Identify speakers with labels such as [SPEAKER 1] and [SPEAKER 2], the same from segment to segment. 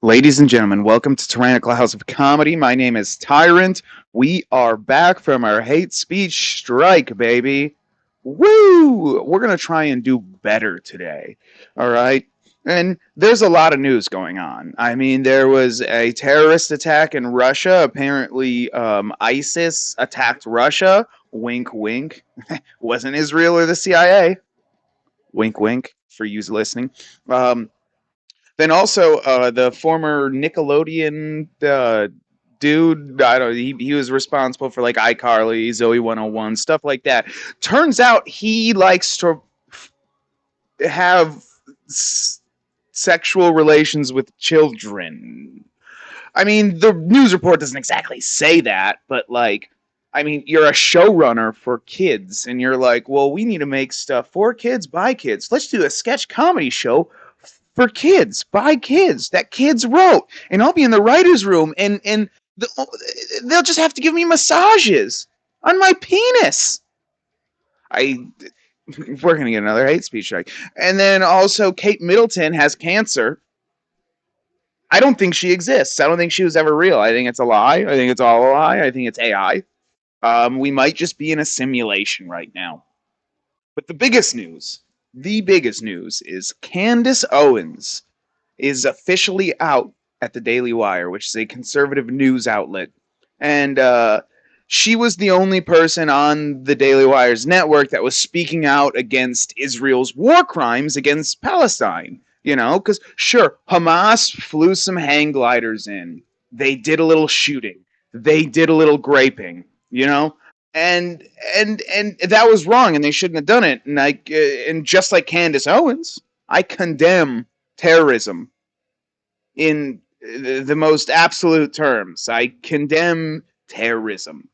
[SPEAKER 1] Ladies and gentlemen, welcome to Tyrannical House of Comedy. My name is Tyrant. We are back from our hate speech strike, baby. Woo! We're going to try and do better today. All right? And there's a lot of news going on. I mean, there was a terrorist attack in Russia. Apparently, ISIS attacked Russia. Wink, wink. Wasn't Israel or the CIA. Wink, wink, for you listening. Um, then also the former Nickelodeon dude, I don't. He was responsible for like iCarly, Zoe 101, stuff like that. Turns out he likes to have sexual relations with children. I mean, the news report doesn't exactly say that, but like, I mean, you're a showrunner for kids, and you're like, well, we need to make stuff for kids by kids. Let's do a sketch comedy show for kids by kids that kids wrote, and I'll be in the writers' room, and they'll just have to give me massages on my penis. I We're gonna get another hate speech strike, and then also Kate Middleton has cancer. I don't think she exists. I don't think she was ever real. I think it's a lie. I think it's all a lie. I think it's AI. We might just be in a simulation right now. But the biggest news is Candace Owens is officially out at the Daily Wire, which is a conservative news outlet. And she was the only person on the Daily Wire's network that was speaking out against Israel's war crimes against Palestine. You know, because sure, Hamas flew some hang gliders in. They did a little shooting. They did a little graping. You know, and that was wrong, and they shouldn't have done it. And just like Candace Owens, I condemn terrorism in the most absolute terms. I condemn terrorism.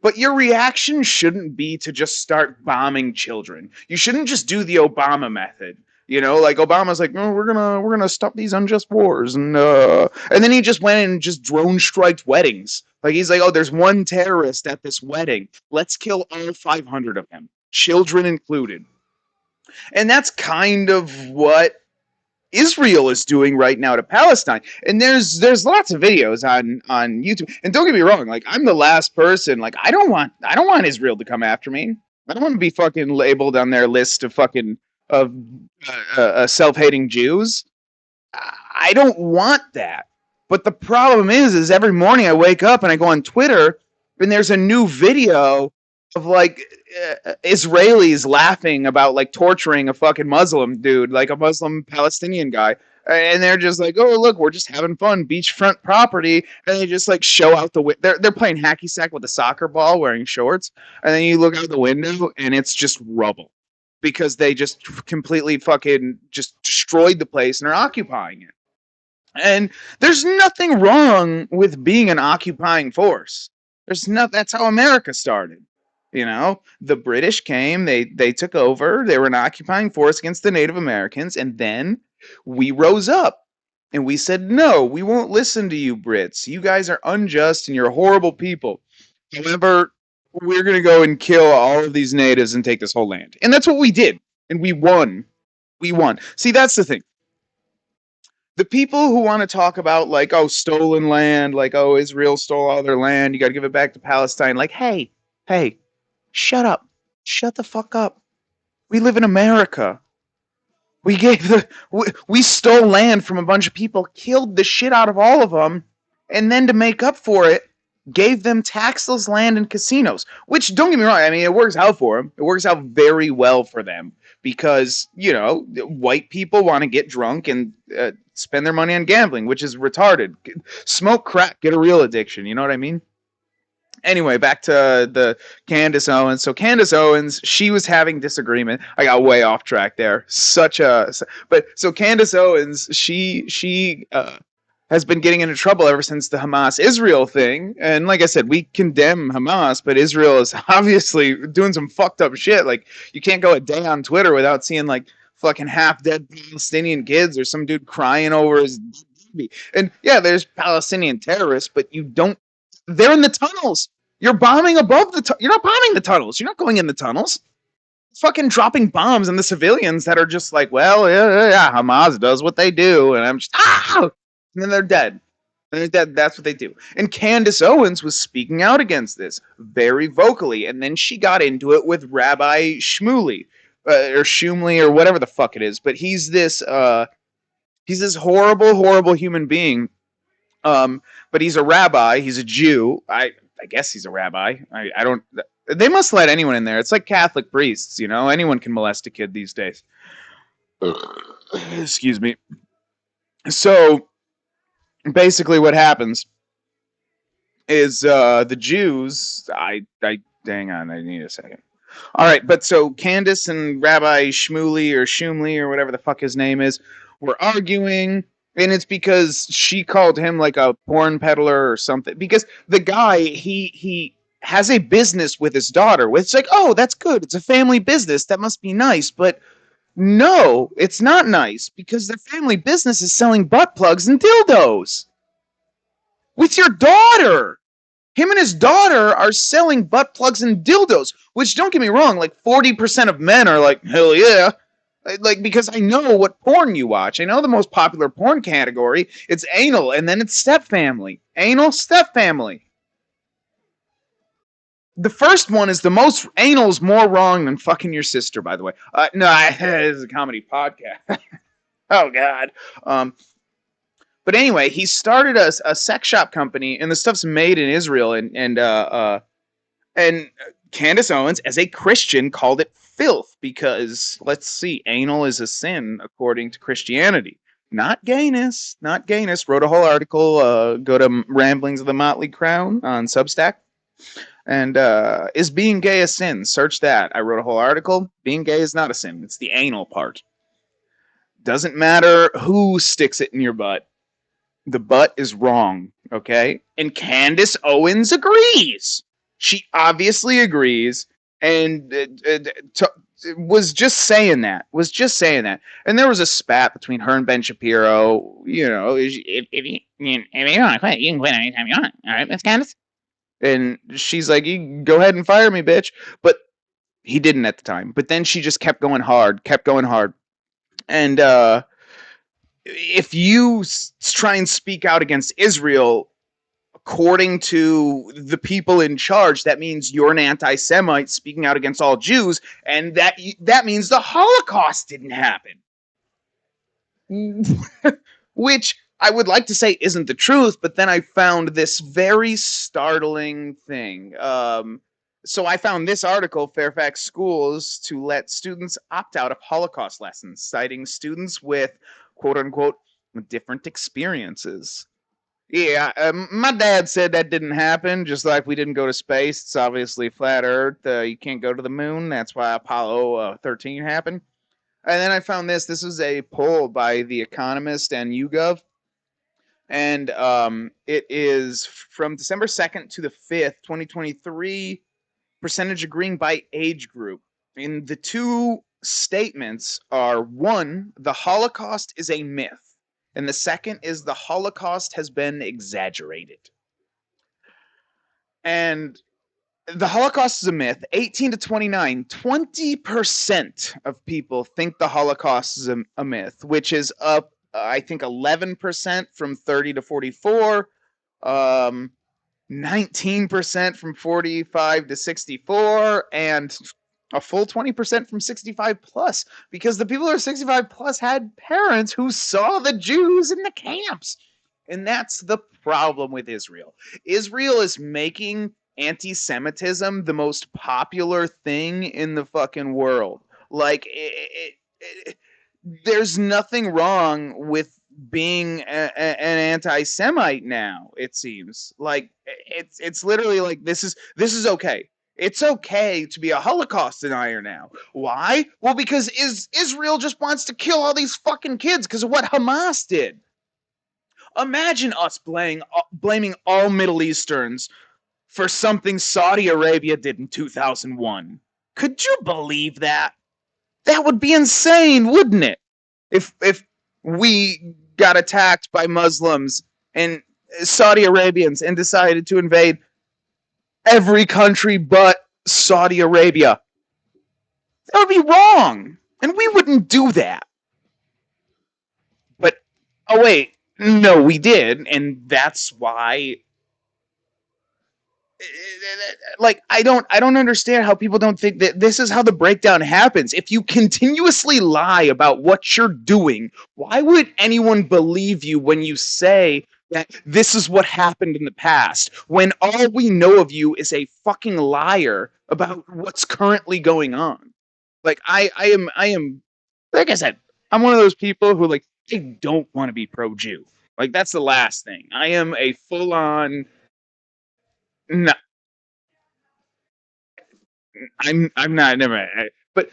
[SPEAKER 1] But your reaction shouldn't be to just start bombing children. You shouldn't just do the Obama method. You know, like Obama's like, no, we're gonna stop these unjust wars, and then he just went and just drone striked weddings. Like he's like, oh, there's one terrorist at this wedding. Let's kill all 500 of them, children included. And that's kind of what Israel is doing right now to Palestine. And there's lots of videos on YouTube. And don't get me wrong, like I'm the last person. Like I don't want Israel to come after me. I don't want to be fucking labeled on their list of fucking of self-hating Jews. I don't want that. But the problem is every morning I wake up and I go on Twitter and there's a new video of like Israelis laughing about like torturing a fucking Muslim dude, like a Muslim Palestinian guy. And they're just like, oh look, we're just having fun, beachfront property, and they just like show out the they're playing hacky sack with a soccer ball, wearing shorts, and then you look out the window and it's just rubble because they just completely fucking just destroyed the place and are occupying it. And there's nothing wrong with being an occupying force. There's no That's how America started. You know, the British came, they took over, they were an occupying force against the Native Americans, and then we rose up and we said, no, we won't listen to you Brits. You guys are unjust and you're horrible people. However, we're going to go and kill all of these natives and take this whole land. And that's what we did. And we won. We won. See, that's the thing. The people who want to talk about, like, oh, stolen land, like, oh, Israel stole all their land, you got to give it back to Palestine, like, hey, shut up. Shut the fuck up. We live in America. We stole land from a bunch of people, killed the shit out of all of them, and then to make up for it, gave them taxless land and casinos. Which, don't get me wrong, I mean, it works out for them. It works out very well for them because, you know, white people want to get drunk and spend their money on gambling, which is retarded. Smoke crack, get a real addiction. You know what I mean? Anyway, back to the Candace Owens. So Candace Owens, she was having disagreement. I got way off track there. But so Candace Owens, she has been getting into trouble ever since the Hamas Israel thing. And like I said, we condemn Hamas, but Israel is obviously doing some fucked up shit. Like you can't go a day on Twitter without seeing like fucking half dead Palestinian kids or some dude crying over his baby. And yeah, there's Palestinian terrorists, but you don't. They're in the tunnels. You're bombing above the. You're not bombing the tunnels. You're not going in the tunnels. Fucking dropping bombs on the civilians that are just like, well, yeah, Hamas does what they do, and I'm just and then they're dead. That's what they do. And Candace Owens was speaking out against this very vocally, and then she got into it with Rabbi Schmuley, or Shmuley, or whatever the fuck it is. But he's this horrible, horrible human being. But he's a rabbi. He's a Jew. I guess he's a rabbi. I don't. They must let anyone in there. It's like Catholic priests, you know. Anyone can molest a kid these days. Excuse me. So basically, what happens is the Jews. I hang on. I need a second. All right, but so Candace and Rabbi Schmuley or whatever the fuck his name is were arguing, and it's because she called him like a porn peddler or something. Because the guy he has a business with his daughter. It's like, oh, that's good. It's a family business. That must be nice. But no, it's not nice because their family business is selling butt plugs and dildos with your daughter. Him and his daughter are selling butt plugs and dildos, which, don't get me wrong, like 40% of men are like, hell yeah. Like, because I know what porn you watch. I know the most popular porn category. It's anal, and then it's stepfamily. Anal, stepfamily. The first one is the most, anal's more wrong than fucking your sister, by the way. No, this is a comedy podcast. Oh, God. But anyway, he started a sex shop company, and the stuff's made in Israel. And Candace Owens, as a Christian, called it filth because, let's see, anal is a sin according to Christianity. Not gayness. Not gayness. Wrote a whole article. Go to Ramblings of the Motley Crown on Substack. And is being gay a sin? Search that. I wrote a whole article. Being gay is not a sin. It's the anal part. Doesn't matter who sticks it in your butt. The butt is wrong, okay? And Candace Owens agrees. She obviously agrees, and was just saying that. And there was a spat between her and Ben Shapiro. You know, if you want to quit, you can quit anytime you want. All right, Miss Candace? And she's like, you can go ahead and fire me, bitch. But he didn't at the time. But then she just kept going hard. And if you try and speak out against Israel, according to the people in charge, that means you're an anti-Semite speaking out against all Jews, and that means the Holocaust didn't happen. Which I would like to say isn't the truth, but then I found this very startling thing. So I found this article, Fairfax Schools to let students opt out of Holocaust lessons, citing students with, quote unquote, different experiences. Yeah, my dad said that didn't happen, just like we didn't go to space. It's obviously flat Earth. You can't go to the moon. That's why Apollo 13 happened. And then I found this. This is a poll by The Economist and YouGov. And it is from December 2nd to the 5th, 2023, percentage agreeing by age group. And the two statements are, one, the Holocaust is a myth. And the second is the Holocaust has been exaggerated. And the Holocaust is a myth. 18 to 29, 20% of people think the Holocaust is a myth, which is up, I think, 11% from 30 to 44, 19% from 45 to 64, and a full 20% from 65 plus, because the people who are 65 plus had parents who saw the Jews in the camps. And that's the problem with Israel. Israel is making anti-Semitism the most popular thing in the fucking world. Like, there's nothing wrong with being an anti-Semite now, it seems. Like, it's literally like, this is okay. It's okay to be a Holocaust denier now. Why? Well, because Israel just wants to kill all these fucking kids because of what Hamas did. Imagine us blaming all Middle Easterns for something Saudi Arabia did in 2001. Could you believe that? That would be insane, wouldn't it? If we got attacked by Muslims and Saudi Arabians and decided to invade every country but Saudi Arabia. That would be wrong. And we wouldn't do that. But, oh wait, No, we did, and that's why like I don't understand how people don't think that this is how the breakdown happens. If you continuously lie about what you're doing, why would anyone believe you when you say that this is what happened in the past when all we know of you is a fucking liar about what's currently going on? Like I am like I said, I'm one of those people who like I don't want to be pro Jew. Like that's the last thing. I am a full on no, I'm not never. But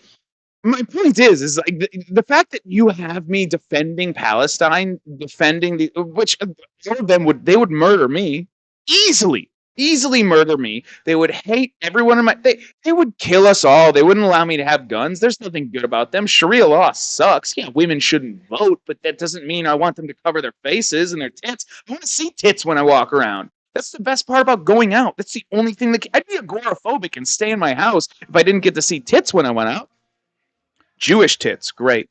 [SPEAKER 1] my point is like the fact that you have me defending Palestine, defending the which all of them would they would murder me easily, easily murder me. They would hate everyone in my. They would kill us all. They wouldn't allow me to have guns. There's nothing good about them. Sharia law sucks. Yeah, women shouldn't vote, but that doesn't mean I want them to cover their faces and their tits. I want to see tits when I walk around. That's the best part about going out. That's the only thing that I'd be agoraphobic and stay in my house if I didn't get to see tits when I went out. Jewish tits, great.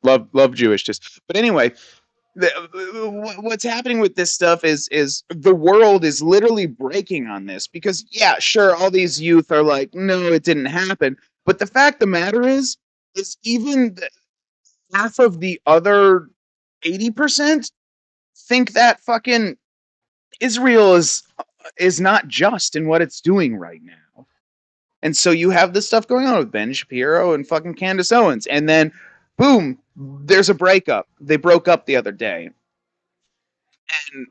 [SPEAKER 1] Love Jewish tits. But anyway, what's happening with this stuff is the world is literally breaking on this because yeah, sure, all these youth are like, no, it didn't happen. But the fact of the matter is even half of the other 80% think that fucking Israel is not just in what it's doing right now. And so you have this stuff going on with Ben Shapiro and fucking Candace Owens. And then, boom, there's a breakup. They broke up the other day. And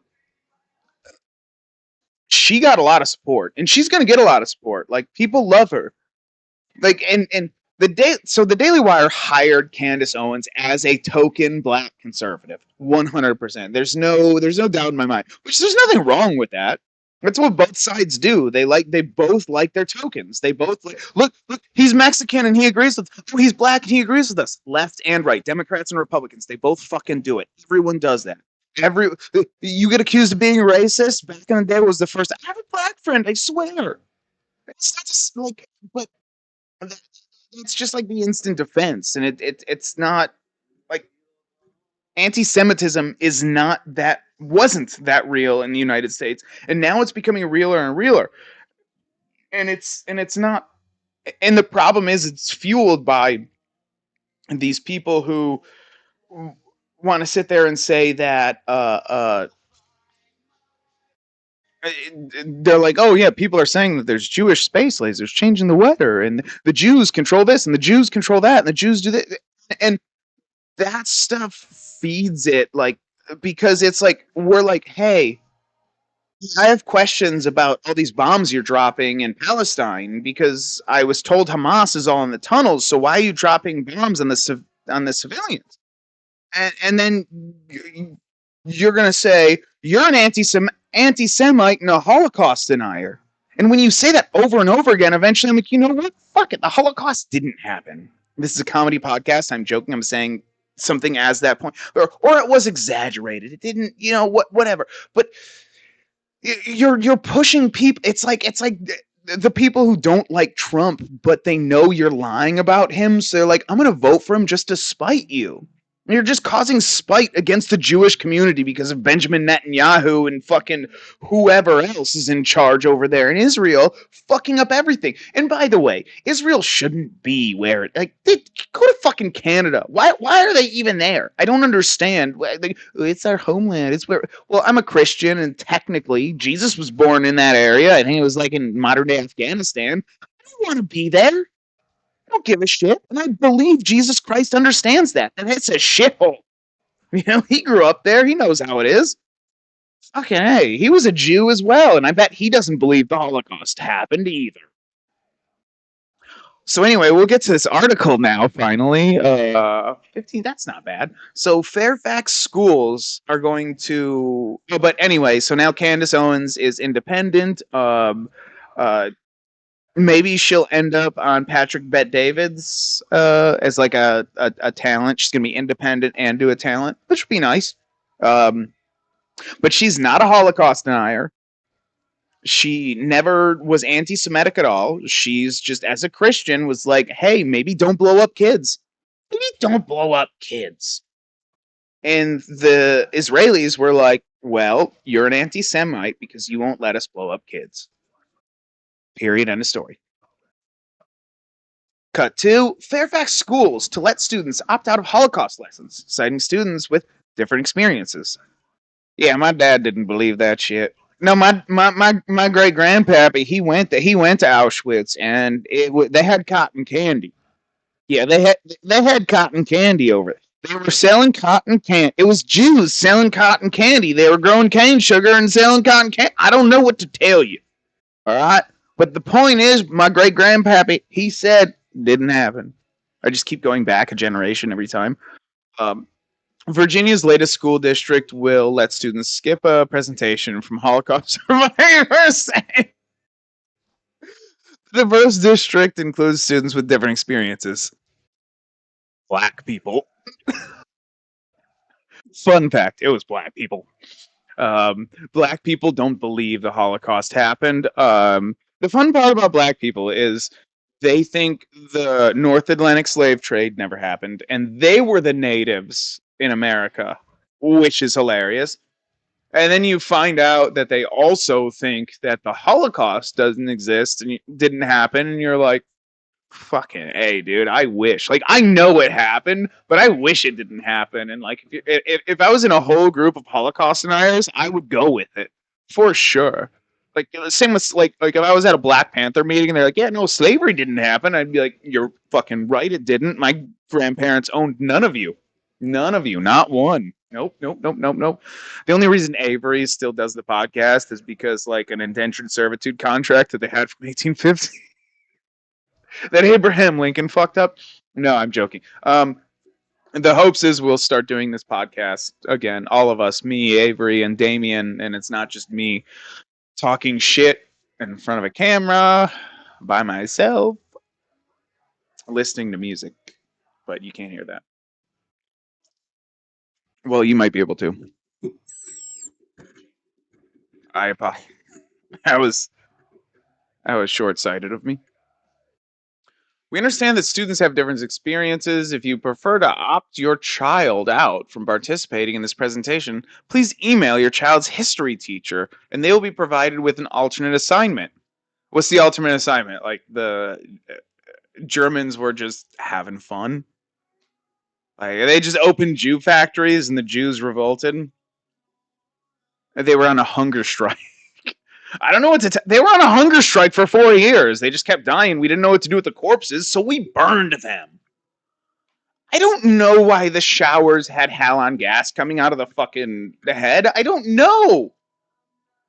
[SPEAKER 1] she got a lot of support. And she's going to get a lot of support. Like, people love her. Like, and the Daily Wire hired Candace Owens as a token black conservative, 100%. There's no doubt in my mind. Which there's nothing wrong with that. That's what both sides do. They both like their tokens. They both like look, he's Mexican and he agrees with he's black and he agrees with us. Left and right, Democrats and Republicans, they both fucking do it. Everyone does that. Every you get accused of being racist. Back in the day was the first. I have a black friend, I swear. It's not just like but it's just like the instant defense, and it's not like anti-Semitism is not that wasn't that real in the United States, and now it's becoming realer and realer, and it's not. And the problem is, it's fueled by these people who want to sit there and say that they're like, oh yeah, people are saying that there's Jewish space lasers changing the weather, and the Jews control this, and the Jews control that, and the Jews do that, and that stuff feeds it like because it's like we're like, hey, I have questions about all these bombs you're dropping in Palestine because I was told Hamas is all in the tunnels. So why are you dropping bombs on the civilians? And then you're gonna say you're an anti-Semite and a Holocaust denier. And when you say that over and over again, eventually I'm like, you know what? Fuck it. The Holocaust didn't happen. This is a comedy podcast. I'm joking. I'm saying something as that point, or it was exaggerated. It didn't, whatever. But you're pushing people. It's like the people who don't like Trump, but they know you're lying about him, so they're like, I'm gonna vote for him just to spite you. You're just causing spite against the Jewish community because of Benjamin Netanyahu and fucking whoever else is in charge over there in Israel, fucking up everything. And by the way, Israel shouldn't be where they go to fucking Canada. Why are they even there? I don't understand. It's our homeland. It's where. Well, I'm a Christian, and technically Jesus was born in that area. I think it was like in modern day Afghanistan. I don't want to be there. I don't give a shit. And I believe Jesus Christ understands that. And it's a shithole. He grew up there. He knows how it is. Fucking hey, he was a Jew as well. And I bet he doesn't believe the Holocaust happened either. So anyway, we'll get to this article now, finally. 15, that's not bad. So Fairfax schools are going to... Oh, but anyway, so now Candace Owens is independent. Maybe she'll end up on Patrick Bet-David's as like a talent. She's gonna be independent and do a talent, which would be nice. But she's not a Holocaust denier. She never was anti-Semitic at all. She's just, as a Christian, was like, hey, maybe don't blow up kids. Maybe don't blow up kids. And the Israelis were like, well, you're an anti Semite because you won't let us blow up kids. Period. End of story. Cut to Fairfax schools to let students opt out of Holocaust lessons, citing students with different experiences. Yeah, my dad didn't believe that shit. No, my great grandpappy, he went to Auschwitz, and they had cotton candy. Yeah, they had cotton candy over it. They were selling cotton candy. It was Jews selling cotton candy. They were growing cane sugar and selling cotton candy. I don't know what to tell you. All right, but the point is, my great grandpappy, he said didn't happen. I just keep going back a generation every time. Um, Virginia's latest school district will let students skip a presentation from Holocaust survivors. The diverse district includes students with different experiences. Black people. Fun fact: it was black people. Black people don't believe the Holocaust happened. The fun part about black people is they think the North Atlantic slave trade never happened, and they were the natives in America, which is hilarious. And then you find out that they also think that the Holocaust doesn't exist and didn't happen, and you're like, fucking a, dude. I wish. Like, I know it happened, but I wish it didn't happen. And like, if I was in a whole group of Holocaust deniers, I would go with it for sure. Like, same with like if I was at a Black Panther meeting and they're like, yeah, no, slavery didn't happen. I'd be like, you're fucking right, it didn't. My grandparents owned none of you, not one. Nope, nope, nope, nope, nope. The only reason Avery still does the podcast is because like an indentured servitude contract that they had from 1850 that Abraham Lincoln fucked up. No, I'm joking. The hopes is we'll start doing this podcast again, all of us, me, Avery, and Damien, and it's not just me talking shit in front of a camera by myself, listening to music, but you can't hear that. Well, you might be able to. I apologize. I was short sighted of me. We understand that students have different experiences. If you prefer to opt your child out from participating in this presentation, please email your child's history teacher and they will be provided with an alternate assignment. What's the alternate assignment? Like the Germans were just having fun? Like they just opened Jew factories and the Jews revolted? They were on a hunger strike. I don't know what to tell. They were on a hunger strike for 4 years. They just kept dying. We didn't know what to do with the corpses, so we burned them. I don't know why the showers had halon gas coming out of the head. I don't know.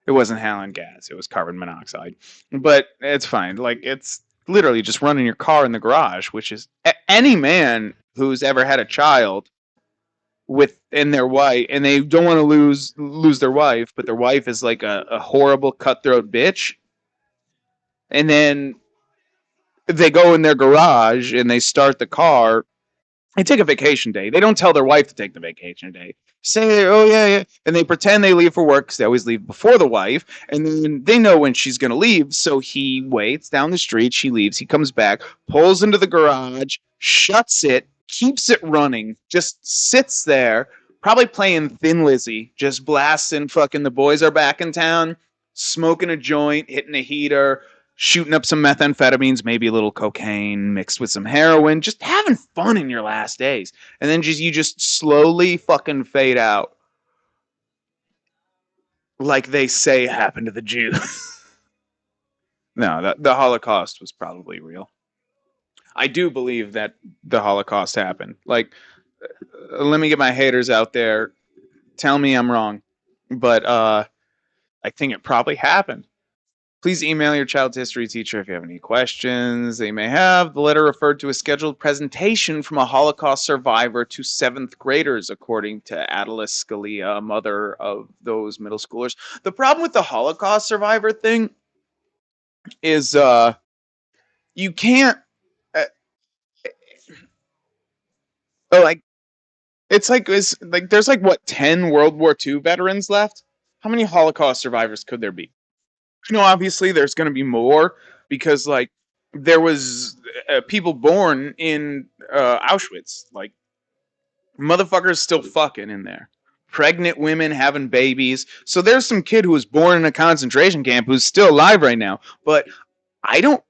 [SPEAKER 1] It wasn't halon gas. It was carbon monoxide. But it's fine. Like it's literally just running your car in the garage, which is any man who's ever had a child with in their wife and they don't want to lose their wife, but their wife is like a horrible cutthroat bitch. And then they go in their garage and they start the car. They take a vacation day. They don't tell their wife to take the vacation day. Say, oh yeah, yeah, and they pretend they leave for work because they always leave before the wife, and then they know when she's gonna leave. So he waits down the street. She leaves. He comes back, pulls into the garage, shuts it, keeps it running, just sits there, probably playing Thin Lizzy, just blasting. Fucking the boys are back in town, smoking a joint, hitting a heater, shooting up some methamphetamines, maybe a little cocaine mixed with some heroin, just having fun in your last days. And then you just slowly fucking fade out. Like they say happened to the Jews. No, the Holocaust was probably real. I do believe that the Holocaust happened. Like, let me get my haters out there. Tell me I'm wrong. But I think it probably happened. Please email your child's history teacher if you have any questions they may have. The letter referred to a scheduled presentation from a Holocaust survivor to seventh graders, according to Atlas Scalia, mother of those middle schoolers. The problem with the Holocaust survivor thing is you can't. Uh, like it's like there's like what 10 World War II veterans left. How many Holocaust survivors could there be? Obviously there's going to be more because like there was people born in Auschwitz. Like Motherfuckers still fucking in there. Pregnant women having babies. So there's some kid who was born in a concentration camp who's still alive right now. But I don't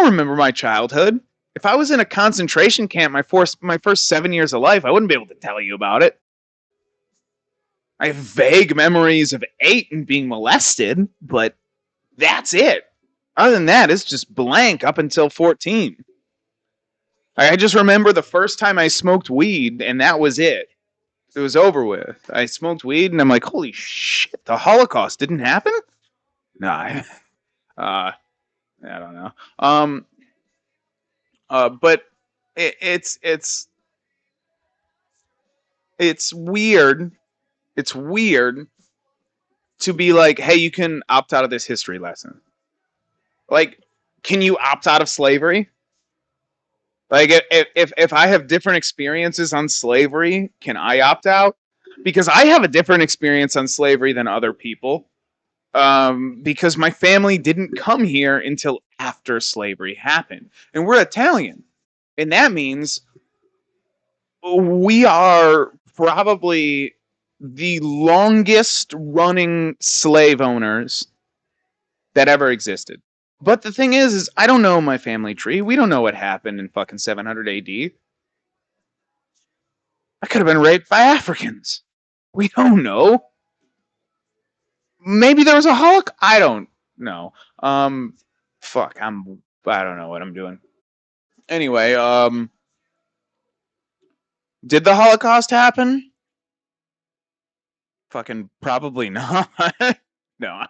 [SPEAKER 1] remember my childhood. If I was in a concentration camp my first 7 years of life, I wouldn't be able to tell you about it. I have vague memories of 8 and being molested, but that's it. Other than that, it's just blank up until 14. I just remember the first time I smoked weed, and that was it. It was over with. I smoked weed, and I'm like, holy shit, the Holocaust didn't happen? No, I don't know. But it's weird. It's weird to be like, hey, you can opt out of this history lesson. Like, can you opt out of slavery? Like, if I have different experiences on slavery, can I opt out? Because I have a different experience on slavery than other people. Because my family didn't come here until after slavery happened, and we're Italian, and that means we are probably the longest running slave owners that ever existed. But the thing is I don't know my family tree. We don't know what happened in fucking 700 AD. I could have been raped by Africans. We don't know. Maybe there was a Holocaust. I don't know. Fuck. I don't know what I'm doing. Anyway, did the Holocaust happen? Fucking probably not. No.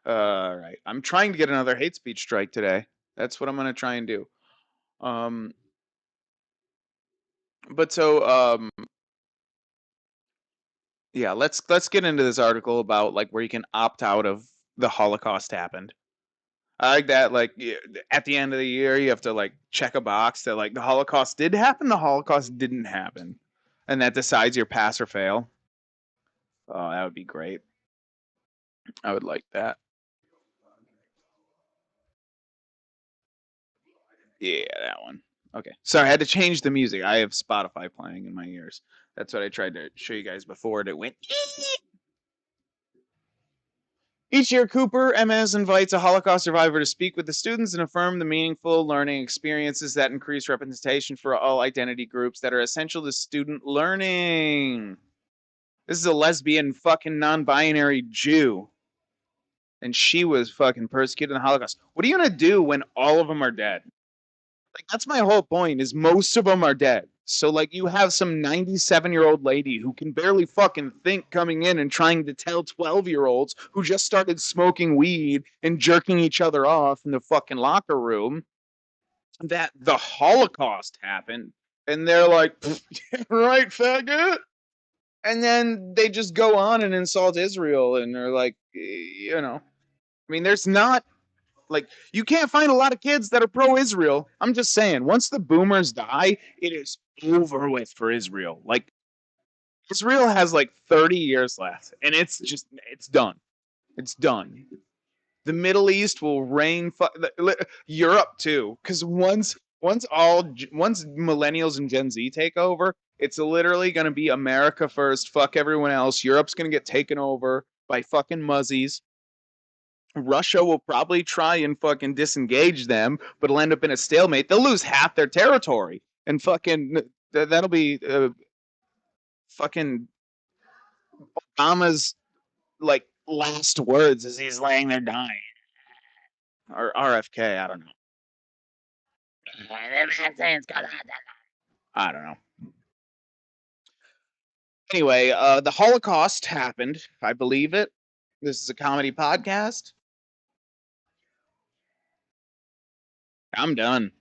[SPEAKER 1] All right. I'm trying to get another hate speech strike today. That's what I'm gonna try and do. Um, but so yeah, let's get into this article about like where you can opt out of the Holocaust happened. I like that. Like at the end of the year, you have to like check a box that like the Holocaust did happen, the Holocaust didn't happen, and that decides your pass or fail. Oh, that would be great. I would like that. Yeah, that one. Okay. Sorry, I had to change the music. I have Spotify playing in my ears. That's what I tried to show you guys before. It went. Each year, Cooper MS invites a Holocaust survivor to speak with the students and affirm the meaningful learning experiences that increase representation for all identity groups that are essential to student learning. This is a lesbian fucking non-binary Jew, and she was fucking persecuted in the Holocaust. What are you gonna do when all of them are dead? Like that's my whole point. Is most of them are dead. So like you have some 97-year-old lady who can barely fucking think coming in and trying to tell 12-year-olds who just started smoking weed and jerking each other off in the fucking locker room that the Holocaust happened. And they're like, right, faggot. And then they just go on and insult Israel and they're like, I mean, there's not like you can't find a lot of kids that are pro-Israel. I'm just saying, once the boomers die, it is over with for Israel. Like Israel has like 30 years left, and it's done. It's done. The Middle East will reign. Europe too, because once millennials and Gen Z take over, it's literally going to be America first. Fuck everyone else. Europe's going to get taken over by fucking muzzies. Russia will probably try and fucking disengage them, but it'll end up in a stalemate. They'll lose half their territory, and fucking that'll be fucking Obama's like last words as he's laying there dying, or RFK. I don't know. I don't know. Anyway, the Holocaust happened. I believe it. This is a comedy podcast. I'm done.